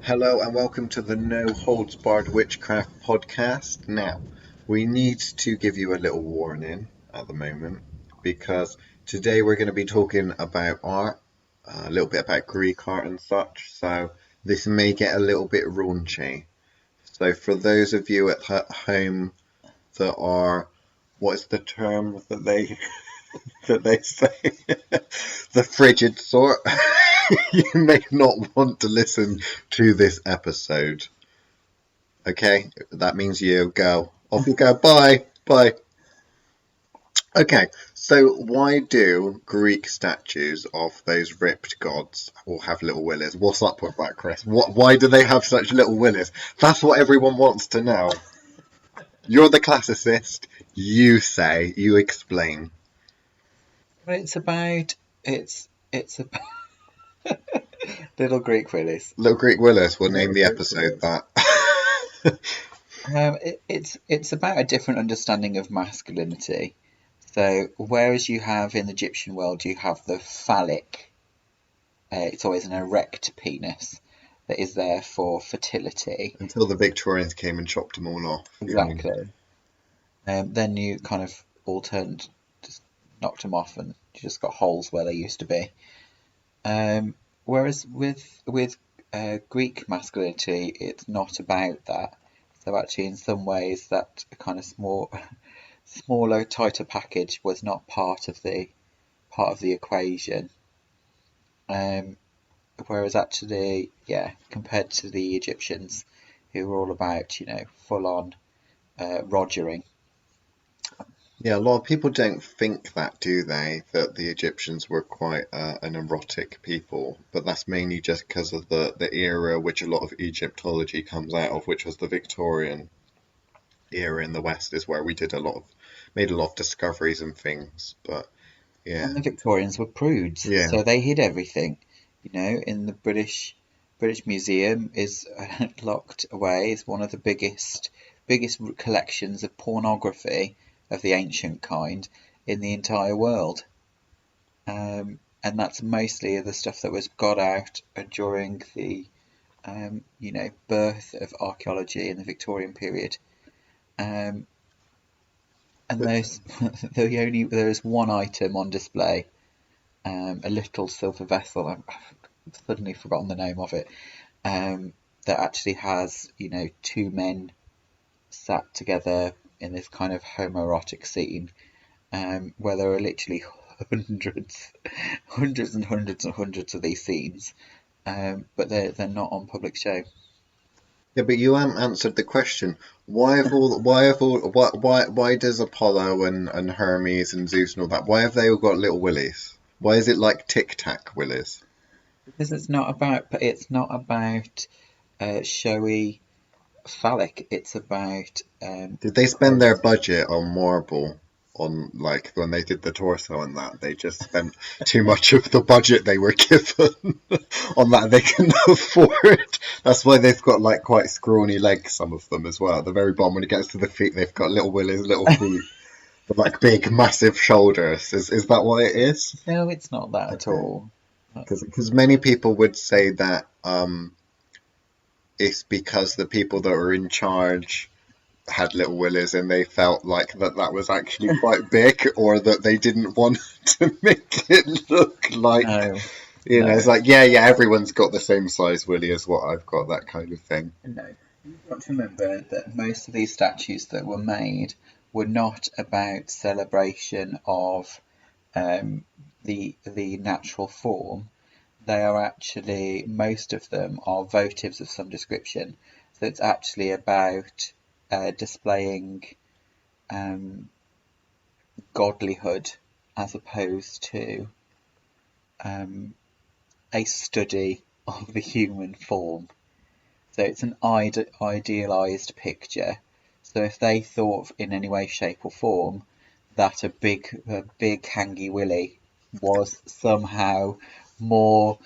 Hello and welcome to the No Holds Barred Witchcraft podcast. Now, we need to give you a little warning at the moment because today we're going to be talking about art, a little bit about Greek art and such, so this may get a little bit raunchy. So for those of you at home that are, what is the term that they say? The frigid sort. You may not want to listen to this episode. Okay? That means you go. Off you go. Bye. Bye. Okay, so why do Greek statues of those ripped gods all have little willies? What's up with that, Chris? Why do they have such little willies? That's what everyone wants to know. You're the classicist. You say. You explain. Well, it's about little Greek willies. Little Greek willies. We'll name the episode that. It's about a different understanding of masculinity. So whereas you have in the Egyptian world, you have the phallic. It's always an erect penis that is there for fertility. Until the Victorians came and chopped them all off. Exactly. Then you kind of all turned, just knocked them off, and you just got holes where they used to be. Whereas with Greek masculinity, it's not about that. So actually, in some ways, that kind of smaller, tighter package was not part of the equation. Whereas actually, yeah, compared to the Egyptians, who were all about, full on rogering. Yeah, a lot of people don't think that, do they? That the Egyptians were quite an erotic people, but that's mainly just because of the era which a lot of Egyptology comes out of, which was the Victorian era in the West, is where we made a lot of discoveries and things. But yeah, And the Victorians were prudes, yeah, so they hid everything. In the British Museum is locked away. Is one of the biggest collections of pornography of the ancient kind in the entire world. And that's mostly the stuff that was got out during the birth of archaeology in the Victorian period. And there is one item on display, a little silver vessel. I've suddenly forgotten the name of it. That actually has two men sat together in this kind of homoerotic scene, where there are literally hundreds and hundreds and hundreds of these scenes, but they're not on public show. yeah. But you haven't answered the question. Why does Apollo and Hermes and Zeus and all that? Why have they all got little willies? Why is it like Tic Tac willies? Because it's not about showy phallic. It's about Did they spend their budget on marble? On like when they did the torso and that, they just spent too much of the budget they were given on that they can afford. That's why they've got like quite scrawny legs, some of them as well. At the very bottom, when it gets to the feet, they've got little willies, little feet, with like big, massive shoulders. Is that what it is? No, it's not that at all. Because many people would say that it's because the people that were in charge had little willies and they felt like that was actually quite big, or that they didn't want to make it look like No, it's like yeah, everyone's got the same size willy as what I've got, that kind of thing. no. You've got to remember that most of these statues that were made were not about celebration of the natural form. They are actually, most of them are votives of some description. So it's actually about displaying godlyhood as opposed to a study of the human form. So it's an idealized picture. So if they thought in any way, shape or form that a big hangy willy was somehow more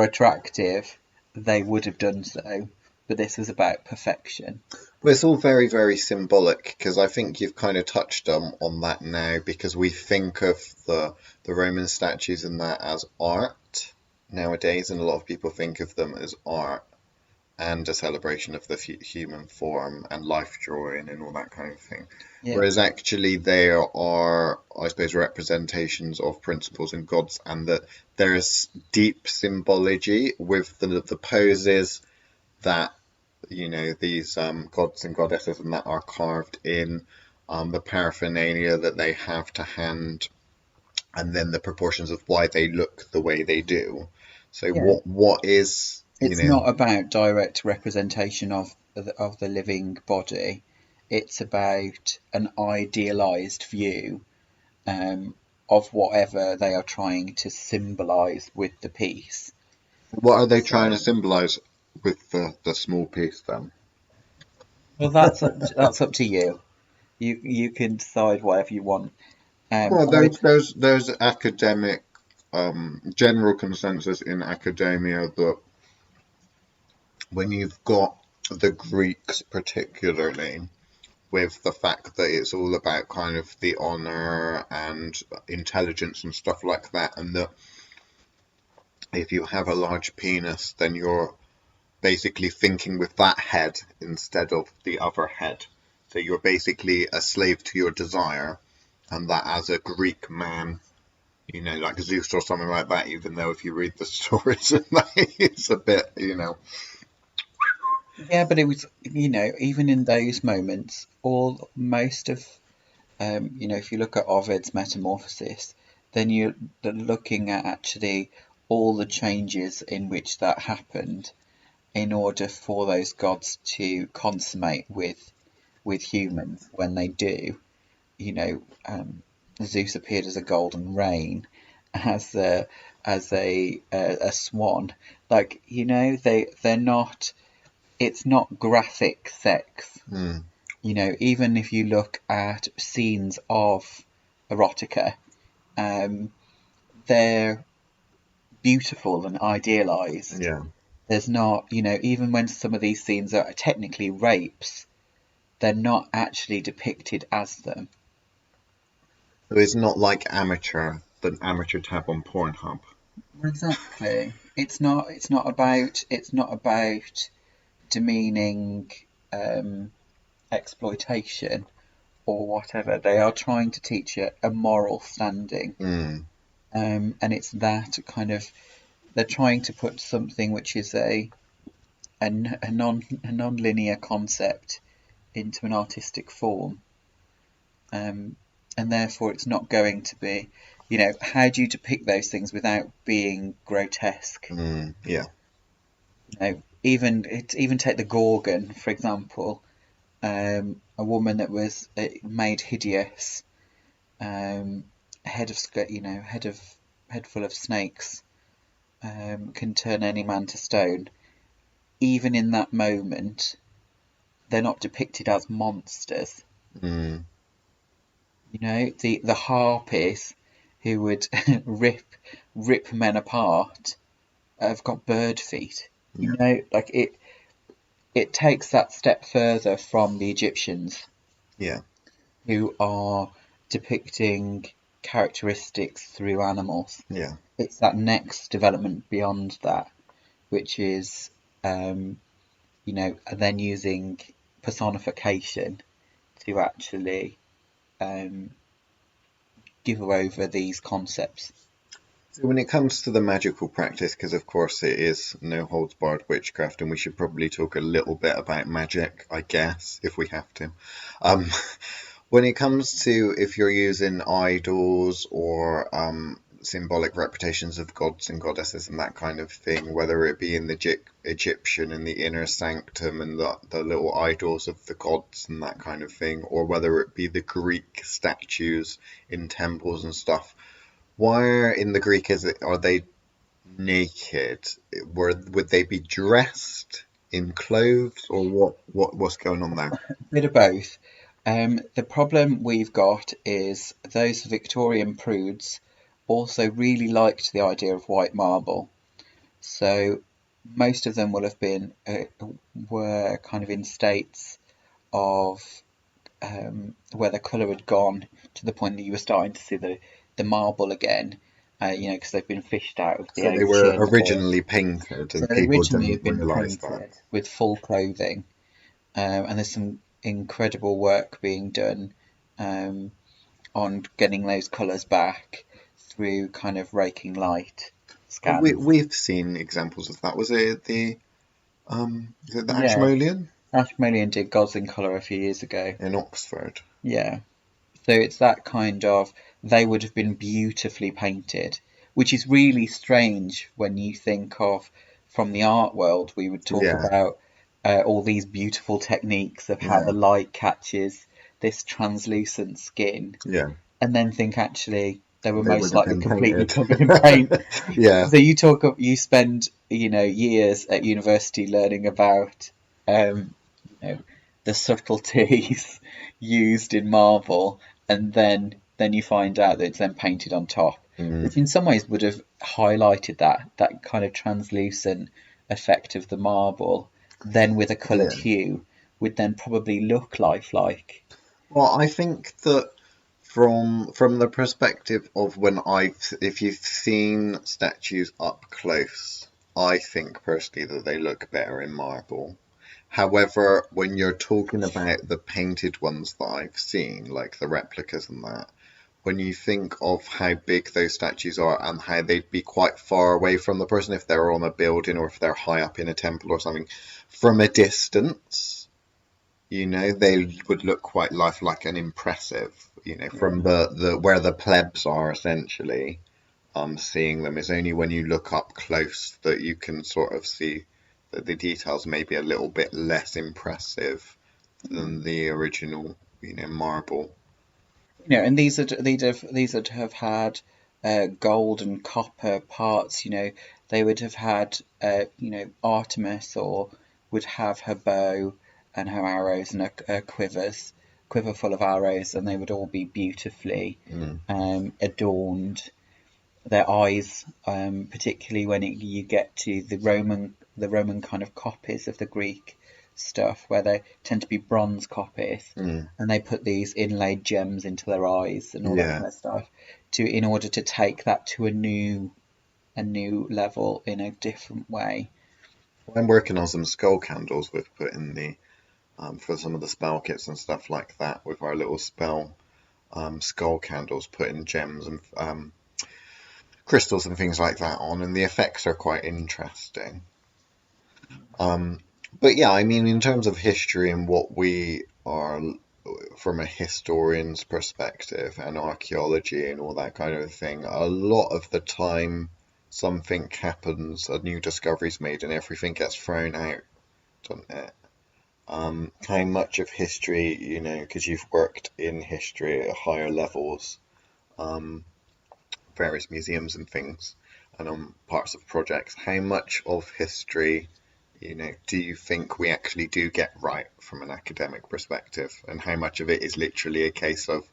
attractive, they would have done so. But this is about perfection. Well, it's all very, very symbolic, because I think you've kind of touched on that now, because we think of the Roman statues and that as art nowadays, and a lot of people think of them as art. and a celebration of the human form and life drawing and all that kind of thing. Yeah. Whereas actually there are, I suppose, representations of principles and gods, and that there's deep symbology with the poses that these gods and goddesses and that are carved in, the paraphernalia that they have to hand, and then the proportions of why they look the way they do. So Yeah. what is It's not about direct representation of the living body. It's about an idealized view of whatever they are trying to symbolize with the piece. what are they trying to So, symbolize with the small piece then? well, that's up to you. You can decide whatever you want. Well, I there's academic general consensus in academia that when you've got the Greeks particularly, with the fact that it's all about kind of the honor and intelligence and stuff like that, and that if you have a large penis, then you're basically thinking with that head instead of the other head. So you're basically a slave to your desire, and that as a Greek man, like Zeus or something like that, even though if you read the stories, it's a bit, Yeah, but it was, even in those moments, all most of, if you look at Ovid's Metamorphosis, then you're looking at actually all the changes in which that happened in order for those gods to consummate with humans. When they do, you know, Zeus appeared as a golden rain, as a swan. Like, they're not. It's not graphic sex. mm, Even if you look at scenes of erotica, um, they're beautiful and idealized. yeah. There's not, even when some of these scenes are technically rapes, they're not actually depicted as them. So it's not like the amateur tab on Pornhub. Exactly. It's not about demeaning um, exploitation or whatever. They are trying to teach a moral standing. Mm, And it's that kind of, they're trying to put something which is a non-linear concept into an artistic form, um, and therefore it's not going to be, how do you depict those things without being grotesque? yeah. Even take the Gorgon for example, a woman that was made hideous, head of head full of snakes, can turn any man to stone. Even in that moment, they're not depicted as monsters. Mm, The harpies who would rip men apart have got bird feet. yeah. Like it takes that step further from the Egyptians, Yeah. who are depicting characteristics through animals. Yeah. It's that next development beyond that, which is then using personification to actually um, give over these concepts. So when it comes to the magical practice, because of course it is no holds barred witchcraft, and we should probably talk a little bit about magic, I guess, if we have to. Um, when it comes to if you're using idols or symbolic reputations of gods and goddesses and that kind of thing, whether it be in the Egyptian in the inner sanctum and the little idols of the gods and that kind of thing, or whether it be the Greek statues in temples and stuff. Why in the Greek are they naked? Would they be dressed in clothes or what's going on there? Bit of both. The problem we've got is those Victorian prudes also really liked the idea of white marble. So most of them will have been were kind of in states of where the colour had gone to the point that you were starting to see the marble again. because they've been fished out of the So they were ocean, or originally painted, so and they people originally didn't have been realise that. painted with full clothing, and there's some incredible work being done um, on getting those colours back through kind of raking light scans. We've seen examples of that. Was it the Yeah, Ashmolean Ashmolean did Gods in Colour a few years ago. in Oxford? Yeah. So it's that kind of, they would have been beautifully painted, which is really strange when you think of, from the art world, we would talk Yeah, about all these beautiful techniques of how yeah, the light catches this translucent skin, yeah. and then think actually they were They would most have likely been completely painted. covered in paint. Yeah, So you talk of, you spend, years at university learning about, you know, the subtleties used in marble, and then you find out that it's then painted on top, which mm, in some ways would have highlighted that kind of translucent effect of the marble, then with a coloured yeah. hue, would then probably look lifelike. Well, I think that from the perspective of if you've seen statues up close, I think personally that they look better in marble. However, when you're talking about the painted ones that I've seen, like the replicas and that, when you think of how big those statues are and how they'd be quite far away from the person if they're on a building or if they're high up in a temple or something, from a distance, they would look quite lifelike and impressive, from Yeah. the where the plebs are essentially. Seeing them is only when you look up close that you can sort of see that the details may be a little bit less impressive than the original, marble. And these would have had gold and copper parts. They would have had Artemis, or would have her bow and her arrows and her quiver full of arrows, and they would all be beautifully Mm, adorned. Their eyes, particularly when you get to the Roman kind of copies of the Greek stuff, where they tend to be bronze copies, mm, and they put these inlaid gems into their eyes and all that yeah. kind of stuff, in order to take that to a new level in a different way. I'm working on some skull candles we've put in the for some of the spell kits and stuff like that with our little spell skull candles, putting gems and crystals and things like that on, and the effects are quite interesting. Um, but yeah, I mean, in terms of history and what we are from a historian's perspective and archaeology and all that kind of thing, a lot of the time something happens, a new discovery's made, and everything gets thrown out, doesn't it? How much of history, because you've worked in history at higher levels, um, various museums and things, and on parts of projects, how much of history, do you think we actually do get right from an academic perspective, and how much of it is literally a case of,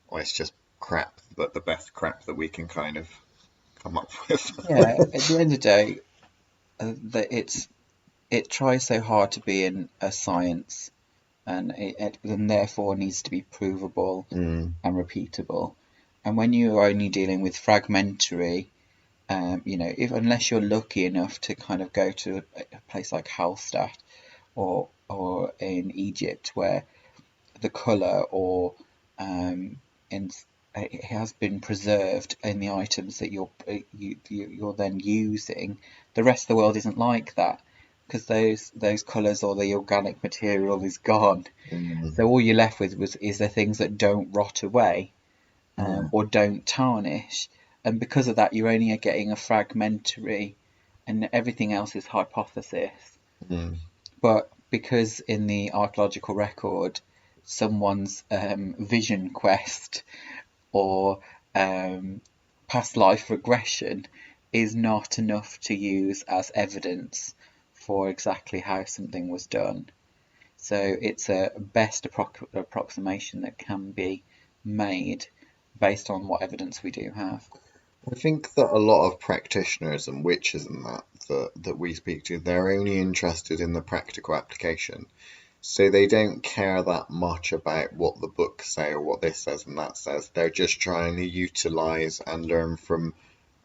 oh, it's just crap, but the best crap that we can kind of come up Yeah, with? at the end of the day, it tries so hard to be in a science, and therefore needs to be provable Mm, and repeatable. And when you're only dealing with fragmentary, if unless you're lucky enough to kind of go to a place like Hallstatt, or in Egypt, where the colour, or in it has been preserved in the items that you're then using. The rest of the world isn't like that, because those colours or the organic material is gone. mm, So all you're left with is the things that don't rot away, mm, or don't tarnish, and because of that, you're only getting a fragmentary, and everything else is hypothesis. mm, But because in the archaeological record, someone's vision quest, or um, past life regression, is not enough to use as evidence for exactly how something was done. So it's a best approximation that can be made based on what evidence we do have. I think that a lot of practitioners and witches and that we speak to, they're only interested in the practical application. So they don't care that much about what the books say or what this says and that says. They're just trying to utilize and learn from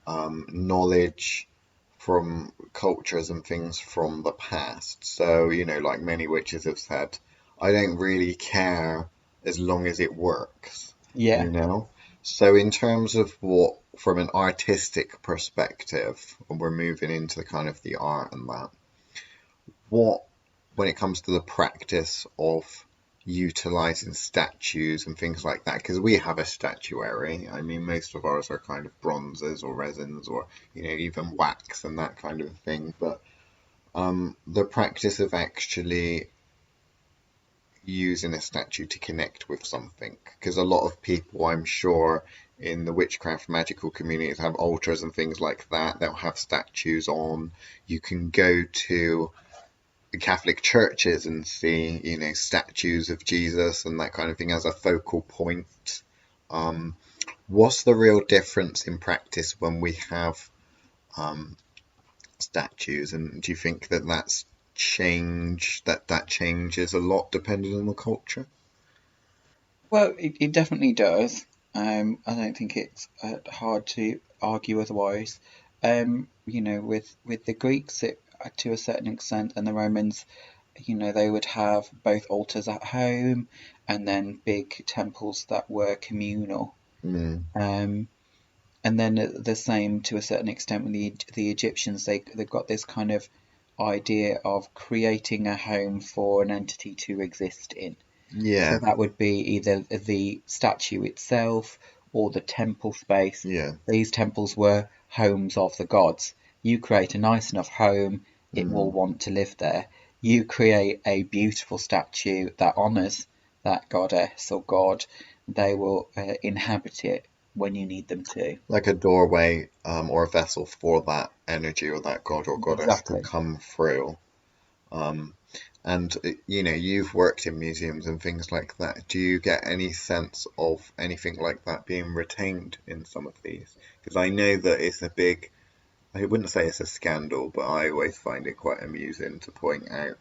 knowledge from cultures and things from the past. So, like many witches have said, I don't really care as long as it works, Yeah. you know? So, in terms of what, from an artistic perspective, and we're moving into kind of the art and that, what, when it comes to the practice of utilizing statues and things like that, because we have a statuary. I mean, most of ours are kind of bronzes or resins or, even wax and that kind of thing. But the practice of actually using a statue to connect with something, because a lot of people, I'm sure, in the witchcraft magical communities have altars and things like that. They'll have statues on. You can go to Catholic churches and see, statues of Jesus and that kind of thing as a focal point. What's the real difference in practice when we have statues, and do you think that that changes a lot depending on the culture? Well, it definitely does. I don't think it's hard to argue otherwise. With the Greeks, to a certain extent, and the Romans, they would have both altars at home and then big temples that were communal. Mm, Um, and then the same to a certain extent with the Egyptians, they've got this kind of idea of creating a home for an entity to exist in. So yeah, that would be either the statue itself or the temple space. yeah. These temples were homes of the gods. You create a nice enough home, it will Mm, want to live there. You create a beautiful statue that honors that goddess or god, they will inhabit it when you need them to. like a doorway, or a vessel for that energy or that god or goddess to Exactly. come through. Um, and you've worked in museums and things like that. Do you get any sense of anything like that being retained in some of these? Because I know that it's a big, I wouldn't say it's a scandal, but I always find it quite amusing to point out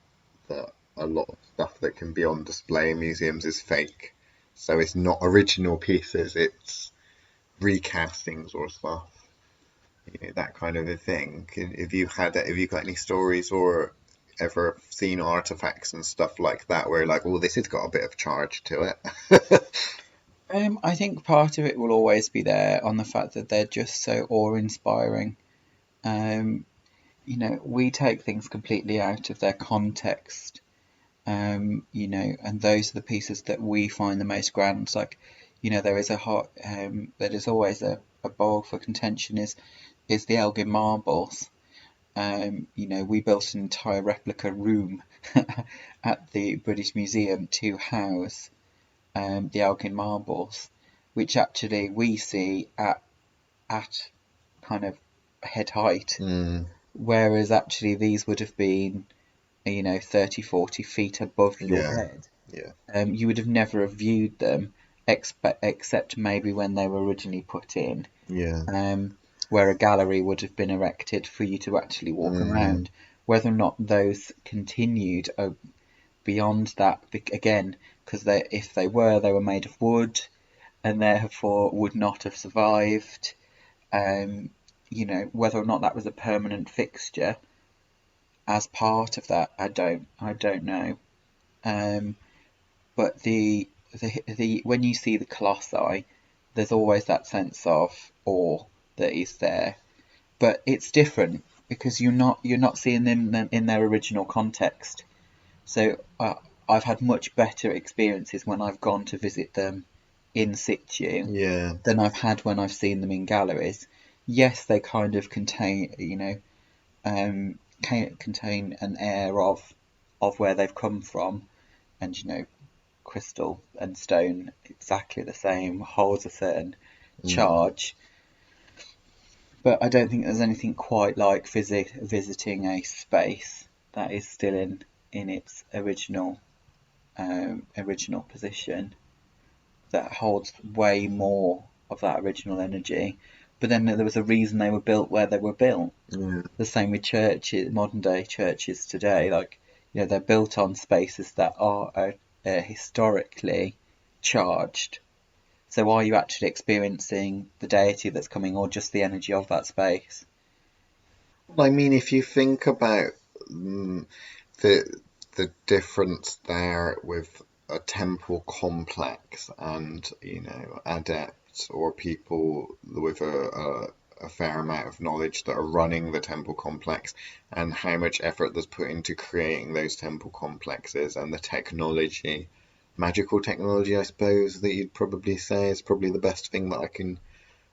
that a lot of stuff that can be on display in museums is fake. So it's not original pieces, it's recastings or stuff, that kind of a thing. Have you got any stories or ever seen artifacts and stuff like that where you're like, oh, this has got a bit of charge to it? I think part of it will always be there on the fact that they're just so awe-inspiring. Um, we take things completely out of their context, and those are the pieces that we find the most grand. Like, there is a hot, there is always a bowl for contention is the Elgin marbles. We built an entire replica room at the British Museum to house the Elgin marbles, which actually we see at kind of head height, Mm, whereas actually these would have been 30, 40 feet above your yeah, head. yeah, You would have never have viewed them except maybe when they were originally put in, yeah. where a gallery would have been erected for you to actually walk Mm, around. Whether or not those continued beyond that, again, because if they were made of wood and therefore would not have survived. Um, whether or not that was a permanent fixture as part of that, I don't know. Um, but the when you see the colossi, there's always that sense of awe that is there. But it's different because you're not seeing them in their original context. So I've had much better experiences when I've gone to visit them in situ yeah. than I've had when I've seen them in galleries. Yes, they kind of contain, contain an air of where they've come from, and crystal and stone exactly the same holds a certain Mm, charge. But I don't think there's anything quite like visiting a space that is still in its original position that holds way more of that original energy. But then there was a reason they were built where they were built. yeah. The same with churches, modern day churches today. Like, they're built on spaces that are historically charged. So are you actually experiencing the deity that's coming, or just the energy of that space? I mean, if you think about the difference there with a temple complex and adepts or people with a fair amount of knowledge that are running the temple complex, and how much effort there's put into creating those temple complexes, and the technology, magical technology, I suppose, that you'd probably say is probably the best thing that I can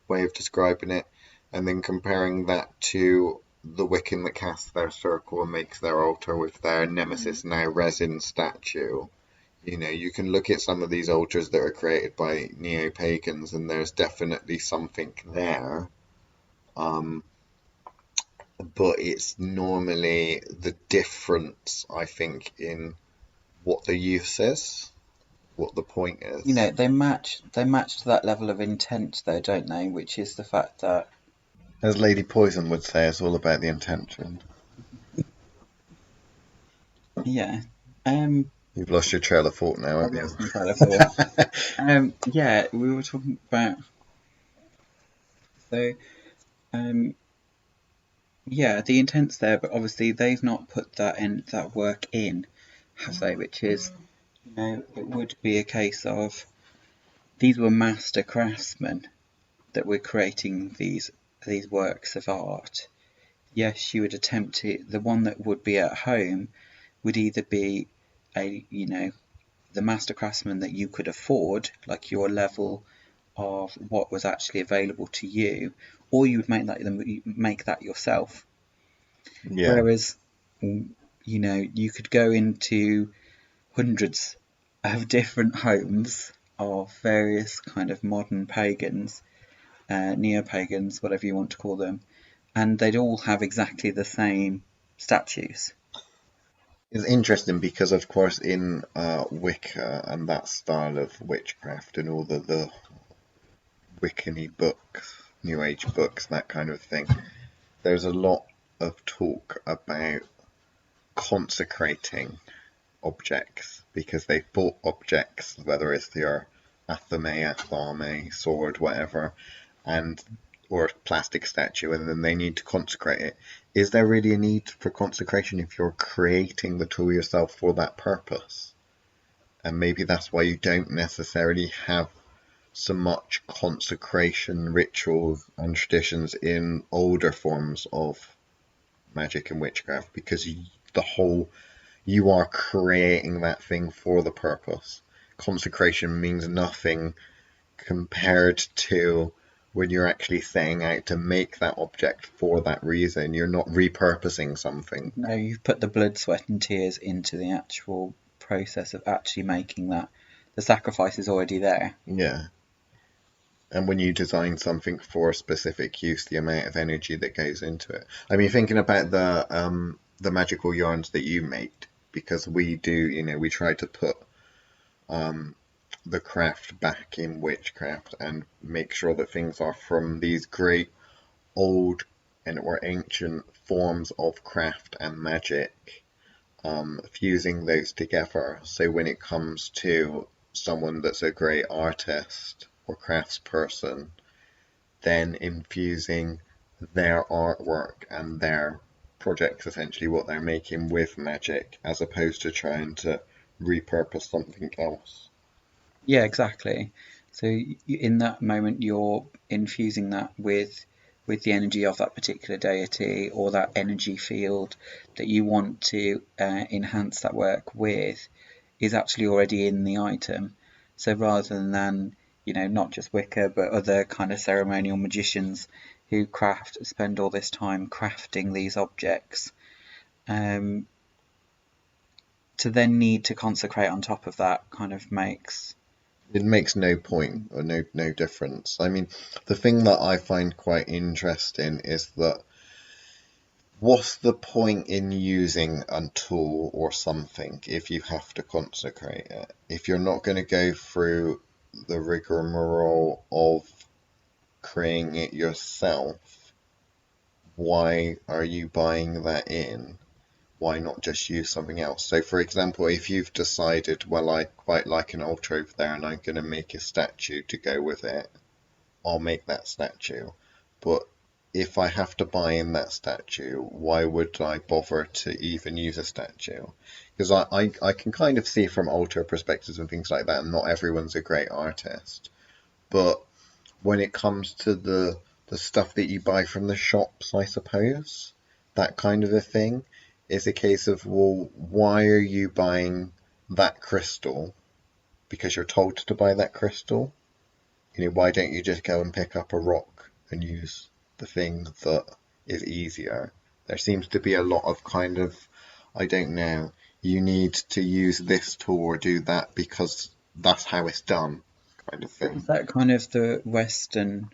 way of describing it, and then comparing that to the Wiccan that casts their circle and makes their altar with their nemesis now resin statue. You can look at some of these altars that are created by neo-pagans, and there's definitely something there. But it's normally the difference, I think, in what the use is, what the point is. They match to that level of intent, though, don't they? Which is the fact that, As Lady Poison would say, it's all about the intention. yeah, um, You've lost your trail of thought now, I've haven't lost my train of thought. Yeah, we were talking about, so, um, yeah, the intent's there, but obviously they've not put that work in, have they? Which is, it would be a case of these were master craftsmen that were creating these works of art. Yes, you would attempt it. The one that would be at home would either be the master craftsman that you could afford, like your level of what was actually available to you, or you would make that yourself. Yeah. Whereas, you could go into hundreds of different homes of various kind of modern pagans, neo-pagans, whatever you want to call them, and they'd all have exactly the same statues. It's interesting because, of course, in Wicca and that style of witchcraft and all the Wiccan-y books, New Age books, that kind of thing, there's a lot of talk about consecrating objects because they bought objects, whether it's your athame, athame, sword, whatever, and or a plastic statue, and then they need to consecrate it. Is there really a need for consecration if you're creating the tool yourself for that purpose? And maybe that's why you don't necessarily have so much consecration rituals and traditions in older forms of magic and witchcraft, because the whole you are creating that thing for the purpose. Consecration means nothing compared to when you're actually setting out to make that object for that reason. You're not repurposing something. No, you've put the blood, sweat, and tears into the actual process of actually making that. The sacrifice is already there. Yeah. And when you design something for a specific use, the amount of energy that goes into it. I mean, thinking about the magical yarns that you make, because we do, we try to put the craft back in witchcraft and make sure that things are from these great old and or ancient forms of craft and magic, fusing those together. So when it comes to someone that's a great artist or craftsperson, then infusing their artwork and their projects, essentially what they're making, with magic, as opposed to trying to repurpose something else. Yeah, exactly. So in that moment, you're infusing that with the energy of that particular deity or that energy field that you want to enhance that work with is actually already in the item. So rather than not just Wicca, but other kind of ceremonial magicians who spend all this time crafting these objects, um, to then need to consecrate on top of that kind of makes. It makes no point or no difference. I mean, the thing that I find quite interesting is that what's the point in using a tool or something if you have to consecrate it? If you're not going to go through the rigmarole of creating it yourself, why are you buying that in? why not just use something else? So, for example, if you've decided, well, I quite like an altar over there and I'm going to make a statue to go with it, I'll make that statue. But if I have to buy in that statue, why would I bother to even use a statue? Because I can kind of see from altar perspectives and things like that, and not everyone's a great artist. But when it comes to the stuff that you buy from the shops, I suppose, that kind of a thing, is a case of, well, why are you buying that crystal? Because you're told to buy that crystal? You know, why don't you just go and pick up a rock and use the thing that is easier? There seems to be a lot of kind of, I don't know, you need to use this tool or do that because that's how it's done, kind of thing. Is that kind of the Western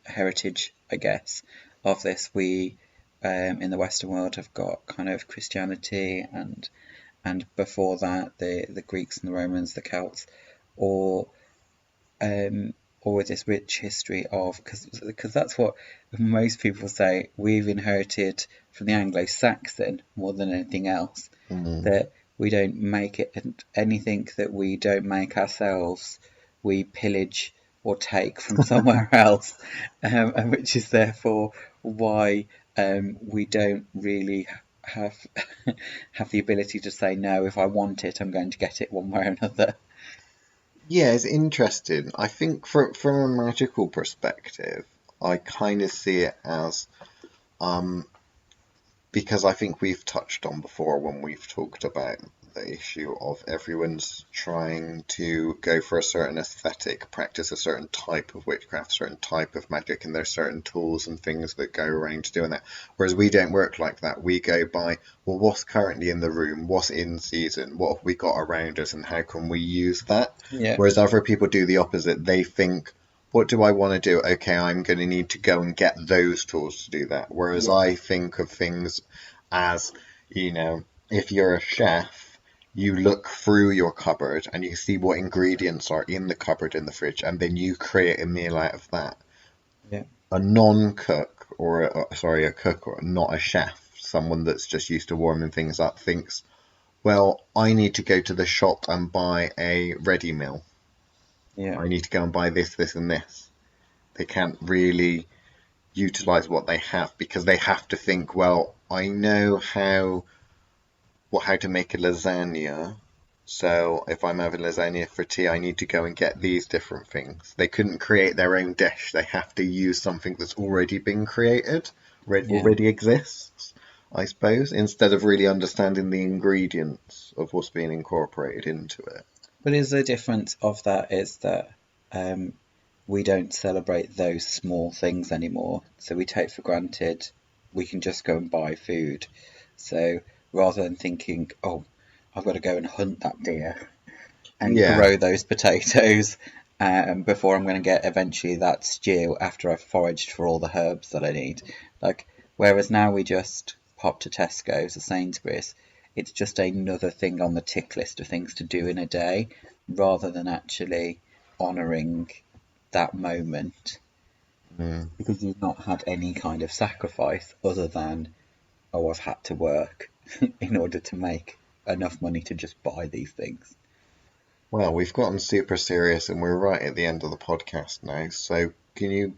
heritage, I guess, of this? We in the Western world have got kind of Christianity and before that the Greeks and the Romans, the Celts, or with this rich history of, because that's what most people say, we've inherited from the Anglo-Saxon more than anything else, that we don't make it, anything that we don't make ourselves, we pillage or take from somewhere else, and which is therefore why we don't really have have the ability to say, no, if I want it, I'm going to get it one way or another. Yeah, it's interesting. I think from a magical perspective, I kind of see it as um, because I think we've touched on before when we've talked about the issue of everyone's trying to go for a certain aesthetic, practice a certain type of witchcraft, certain type of magic, and there's certain tools and things that go around doing that. Whereas we don't work like that. We go by, well, what's currently in the room, what's in season, what have we got around us, and how can we use that? Yeah, Whereas other people do the opposite. They think, what do I want to do? Okay, I'm going to need to go and get those tools to do that. Whereas yeah, I think of things as, you know, if you're a chef, you look through your cupboard and you see what ingredients are in the cupboard in the fridge, and then you create a meal out of that. yeah, A non-cook, or a cook, or not a chef, someone that's just used to warming things up, thinks, well, I need to go to the shop and buy a ready meal. yeah, I need to go and buy this, this, and this. They can't really utilize what they have because they have to think, well, I know how to make a lasagna. So if I'm having lasagna for tea, I need to go and get these different things. They couldn't create their own dish. They have to use something that's already been created, yeah. already exists, I suppose, instead of really understanding the ingredients of what's being incorporated into it. But is the difference of that is that um, we don't celebrate those small things anymore. So we take for granted we can just go and buy food. So rather than thinking, oh, I've got to go and hunt that deer and Yeah, grow those potatoes before I'm going to get eventually that stew after I've foraged for all the herbs that I need. Like, whereas now we just pop to Tesco's or Sainsbury's, it's just another thing on the tick list of things to do in a day rather than actually honouring that moment mm. because you've not had any kind of sacrifice other than, oh, I've had to work in order to make enough money to just buy these things. Well, we've gotten super serious and we're right at the end of the podcast now. So can you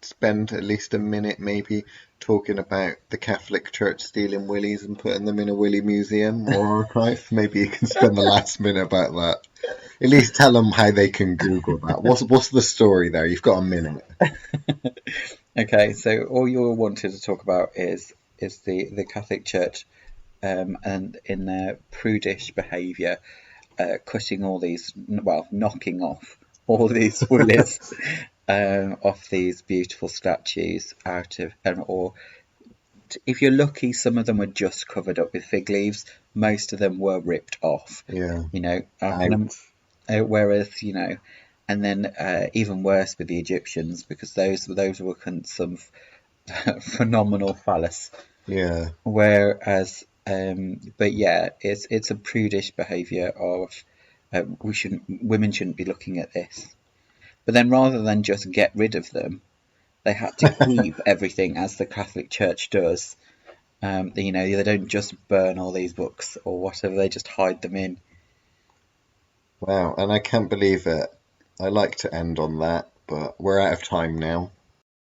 spend at least a minute maybe talking about the Catholic Church stealing willies and putting them in a willy museum or archive? Maybe you can spend the last minute about that. At least tell them how they can Google that. What's the story there? You've got a minute. Okay, so all you wanted to talk about is the Catholic Church and in their prudish behaviour, cutting all these, well, knocking off all these willies off these beautiful statues out of, or if you're lucky, some of them were just covered up with fig leaves. Most of them were ripped off. Yeah. You know, Out. whereas and then even worse with the Egyptians because those were some phenomenal phallus. Yeah. Whereas, but yeah, it's a prudish behaviour of women shouldn't be looking at this. But then rather than just get rid of them, they had to keep everything as the Catholic Church does, They don't just burn all these books or whatever, they just hide them in. Wow, and I can't believe it. I like to end on that, but we're out of time now.